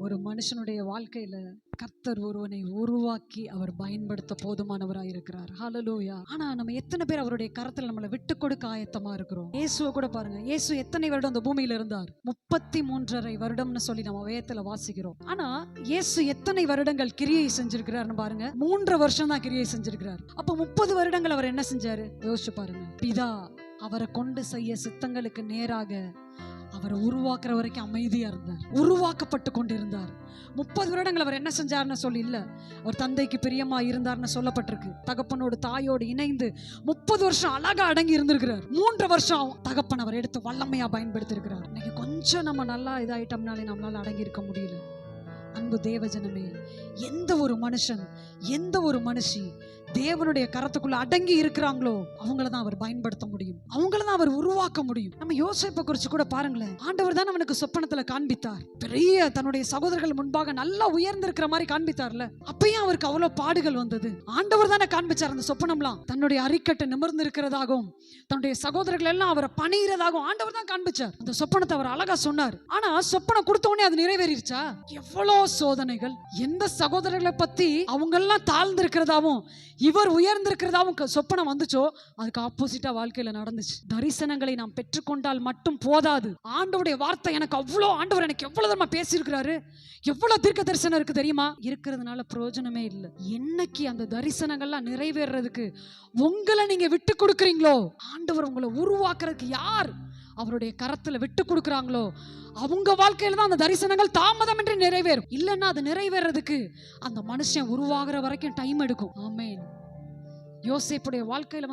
ஒரு மனுஷனுடைய வாழ்க்கையில கர்த்தர் ஒருவனை உருவாக்கி அவர் பயன்படுத்த போதுமானவராய் இருக்கிறார். ஹல்லேலூயா. ஆனா நம்ம எத்தனை பேர் அவருடைய கரத்துல நம்மளை விட்டு கொடுக்க ஆயத்தமா இருக்கிறோம்? இயேசுவை கூட பாருங்க. இயேசு எத்தனை வருடம் அந்த பூமியில இருந்தார்? 33.5 வருடம்னு சொல்லி நம்ம வேதத்துல வாசிக்கிறோம். ஆனா இயேசு எத்தனை வருடங்கள் கிரியை செஞ்சிருக்கிறார்னு பாருங்க. 3 வருஷம் தான் கிரியை செஞ்சிருக்கிறார். அப்ப 30 வருடங்கள் அவர் என்ன செஞ்சாரு? யோசிச்சு பாருங்க. பிதா அவரை கொண்டு செய்ய சித்தங்களுக்கு நேராக அவரை உருவாக்குற வரைக்கும் அமைதியா இருந்தார், உருவாக்கப்பட்டு கொண்டிருந்தார். 30 வருடங்கள் அவர் என்ன செஞ்சார்னு சொல்லி இல்ல, அவர் தந்தைக்கு பிரியமா இருந்தார்னு சொல்லப்பட்டிருக்கு. தகப்பனோடு தாயோடு இணைந்து 30 வருஷம் அழகா அடங்கி இருந்திருக்கிறார். 3 வருஷம் தகப்பன் அவர் எடுத்து வல்லமையா பயன்படுத்தி இருக்கிறார். இன்னைக்கு கொஞ்சம் நம்ம நல்லா இதாயிட்டோம்னாலே நம்மளால அடங்கி இருக்க முடியல. அன்பு தேவஜனமே, எந்த ஒரு மனுஷன் எந்த ஒரு மனுஷி தேவனுடைய கரத்துக்குள்ள அடங்கி இருக்கிறாங்களோ அவங்களதான் அவர் பயன்படுத்த முடியும், அவங்களதான் அவர் உருவாக்க முடியும். நம்ம யோசேப்பை குறிச்சு கூட பாருங்களேன். ஆண்டவர் தான் அவனுக்கு சொப்பனத்துல காண்பித்தார். பெரிய தன்னுடைய சகோதரர்கள் முன்பாக நல்லா உயர்ந்திருக்கிற மாதிரி காண்பித்தார்ல. அப்பயும் அவருக்கு அவ்வளவு பாடுகள் வந்தது. ஆண்டவர் தானே காண்பிச்சார் அந்த சொப்பனம்லாம். தன்னுடைய அரிக்கட்டை நிமிர்ந்து இருக்கிறதாகவும் தன்னுடைய சகோதரர்கள் எல்லாம் அவரை பணிகிறதாகவும் ஆண்டவர் தான் காண்பிச்சார். அந்த சொப்பனத்தை அவர் அழகா சொன்னார். ஆனா சொப்பனம் கொடுத்த உடனே அது நிறைவேறிடுச்சா? எவ்வளவு சோதனைகள். எந்த சகோதரர்களை பத்தி அவங்க எல்லாம் தாழ்ந்து இருக்கிறதாவும் இவர் உயர்ந்திருக்கிறதாவும் சொப்பனம் வந்துச்சோ அதுக்கு ஆப்போசிட்டா வாழ்க்கையில நடந்துச்சு. தரிசனங்களை நாம் பெற்றுக்கொண்டால் மட்டும் போதாது. ஆண்டவருடைய வார்த்தை எனக்கு அவ்வளோ, ஆண்டவர் எனக்கு எவ்வளவு தூரமா பேசியிருக்கிறாரு, எவ்வளவு தீர்க்க தரிசனம் இருக்கு தெரியுமா? இருக்கிறதுனால பிரயோஜனமே இல்லை. என்னைக்கு அந்த தரிசனங்கள்லாம் நிறைவேறதுக்கு உங்களை நீங்க விட்டு கொடுக்குறீங்களோ, ஆண்டவர் உங்களை உருவாக்குறதுக்கு யார் அவருடைய கரத்துல விட்டு கொடுக்குறாங்களோ அவங்க வாழ்க்கையில தான் அந்த தரிசனங்கள் தாமதம் என்று நிறைவேறும். இல்லைன்னா அது நிறைவேறதுக்கு அந்த மனுஷன் உருவாகிற வரைக்கும் டைம் எடுக்கும். ஆமென். யோசேப்புடைய வாழ்க்கையில